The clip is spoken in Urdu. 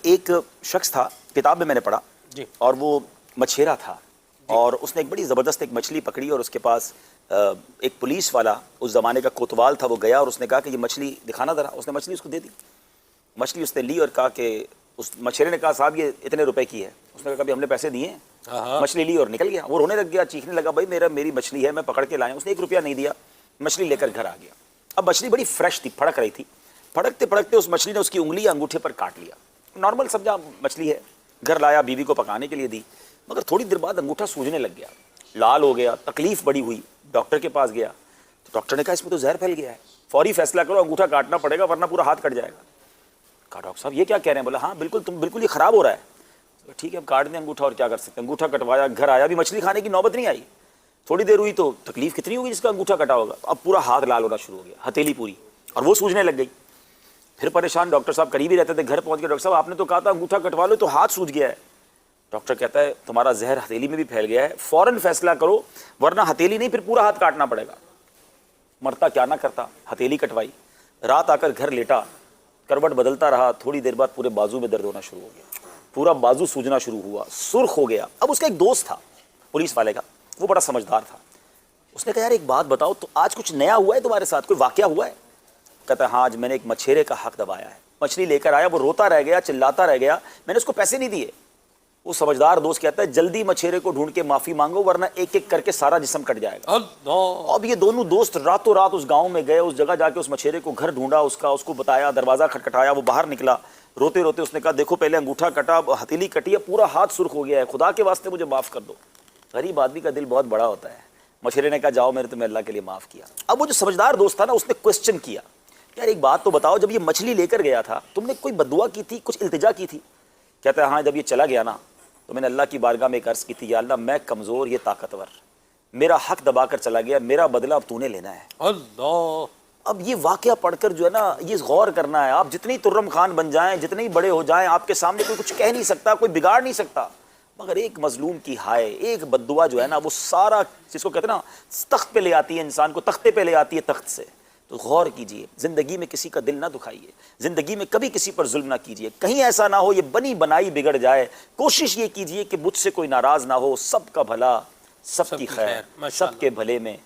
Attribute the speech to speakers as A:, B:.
A: ایک شخص تھا, کتاب میں نے پڑھا
B: جی.
A: اور وہ مچھیرا تھا اور اس نے ایک بڑی زبردست ایک مچھلی پکڑی اور اس کے پاس ایک پولیس والا اس زمانے کا کوتوال تھا, وہ گیا اور اس نے کہا کہ یہ مچھلی دکھانا ذرا. اس نے مچھلی اس کو دے دی. مچھلی اس نے لی اور کہا کہ اس مچھیرے نے کہا صاحب یہ اتنے روپے کی ہے. اس نے کہا کہ ہم نے پیسے دیے ہیں. مچھلی لی اور نکل گیا. وہ رونے لگ گیا, چیخنے لگا بھائی میری مچھلی ہے, میں پکڑ کے لایا. اس نے 1 روپیہ نہیں دیا, مچھلی لے کر گھر آ گیا. اب مچھلی بڑی فریش تھی, پھڑک رہی تھی. پھڑکتے پھڑکتے اس مچھلی نے اس کی انگلی انگوٹھے پر کاٹ لیا. نارمل سمجھا مچھلی ہے, گھر لایا, بیوی کو پکانے کے لیے دی, مگر تھوڑی دیر بعد انگوٹھا سوجنے لگ گیا, لال ہو گیا, تکلیف بڑی ہوئی. ڈاکٹر کے پاس گیا تو ڈاکٹر نے کہا اس میں تو زہر پھیل گیا ہے, فوری فیصلہ کرو, انگوٹھا کاٹنا پڑے گا ورنہ پورا ہاتھ کٹ جائے گا. کہا ڈاکٹر صاحب یہ کیا کہہ رہے ہیں؟ بولا ہاں بالکل یہ خراب ہو رہا ہے. ٹھیک ہے اب کاٹ دیں انگوٹھا, اور کیا کر سکتے ہیں. انگوٹھا کٹوایا, گھر آیا, بھی مچھلی کھانے کی نوبت نہیں آئی. تھوڑی دیر ہوئی تو تکلیف کتنی ہوگی جس کا انگوٹھا کٹا ہوگا. اب پورا ہاتھ لال ہونا شروع ہو گیا, ہتھیلی پوری, اور وہ سوجنے لگ گئی. پھر پریشان, ڈاکٹر صاحب قریب ہی رہتے تھے, گھر پہنچ گئے. ڈاکٹر صاحب آپ نے تو کہا تھا انگوٹھا کٹوا لو, تو ہاتھ سوج گیا ہے. ڈاکٹر کہتا ہے تمہارا زہر ہتھیلی میں بھی پھیل گیا ہے, فوراً فیصلہ کرو ورنہ ہتھیلی نہیں پھر پورا ہاتھ کاٹنا پڑے گا. مرتا کیا نہ کرتا, ہتھیلی کٹوائی. رات آ کر گھر لیٹا, کروٹ بدلتا رہا. تھوڑی دیر بعد پورے بازو میں درد ہونا شروع ہو گیا, پورا بازو سوجنا شروع ہوا, سرخ ہو گیا. اب اس کا ایک دوست تھا پولیس والے کا, وہ بڑا سمجھدار تھا. اس نے کہا یار ایک بات بتاؤ, تو آج کچھ نیا ہوا ہے تمہارے ساتھ, کوئی واقعہ ہوا ہے؟ کہتا ہے ہاں آج میں نے ایک مچھیرے کا حق دبایا ہے. مچھلی لے کر آیا, وہ روتا رہ گیا, چلاتا رہ گیا, میں نے اس کو پیسے نہیں دیے. وہ سمجھدار دوست کہتا ہے جلدی مچھیرے کو ڈھونڈ کے معافی مانگو ورنہ ایک ایک کر کے سارا جسم کٹ جائے گا. اب یہ دونوں دوست راتوں رات اس گاؤں میں گئے, اس جگہ جا کے اس مچھیرے کو گھر ڈھونڈا, اس کو بتایا, دروازہ کھٹکھٹایا, وہ باہر نکلا روتے روتے. اس نے کہا دیکھو پہلے انگوٹھا کٹا, ہتھیلی کٹی ہے, پورا ہاتھ سرخ ہو گیا ہے, خدا کے واسطے مجھے معاف کر دو. غریب آدمی کا دل بہت بڑا ہوتا ہے. مچھیرے نے کہا جاؤ میں نے تمہیں اللہ کے لیے معاف کیا. اب وہ جو سمجھدار دوست تھا نا, اس نے کوشچن کیا یار ایک بات تو بتاؤ, جب یہ مچھلی لے کر گیا تھا تم نے کوئی بددعا کی تھی, کچھ التجا کی تھی؟ کہتا ہے ہاں جب یہ چلا گیا نا تو میں نے اللہ کی بارگاہ میں ایک عرض کی تھی, یا اللہ میں کمزور, یہ طاقتور, میرا حق دبا کر چلا گیا, میرا بدلہ اب تو نے لینا ہے.
B: اللہ.
A: اب یہ واقعہ پڑھ کر جو ہے نا یہ غور کرنا ہے. آپ جتنی ترم خان بن جائیں, جتنے ہی بڑے ہو جائیں, آپ کے سامنے کوئی کچھ کہہ نہیں سکتا, کوئی بگاڑ نہیں سکتا, مگر ایک مظلوم کی ہائے, ایک بددعا جو ہے نا وہ سارا جس کو کہتے ہیں نا تخت پہ لے آتی ہے, انسان کو تختے پہ لے آتی ہے تخت سے. تو غور کیجئے, زندگی میں کسی کا دل نہ دکھائیے, زندگی میں کبھی کسی پر ظلم نہ کیجئے, کہیں ایسا نہ ہو یہ بنی بنائی بگڑ جائے. کوشش یہ کیجئے کہ مجھ سے کوئی ناراض نہ ہو, سب کا بھلا, سب کی خیر, سب کے بھلے میں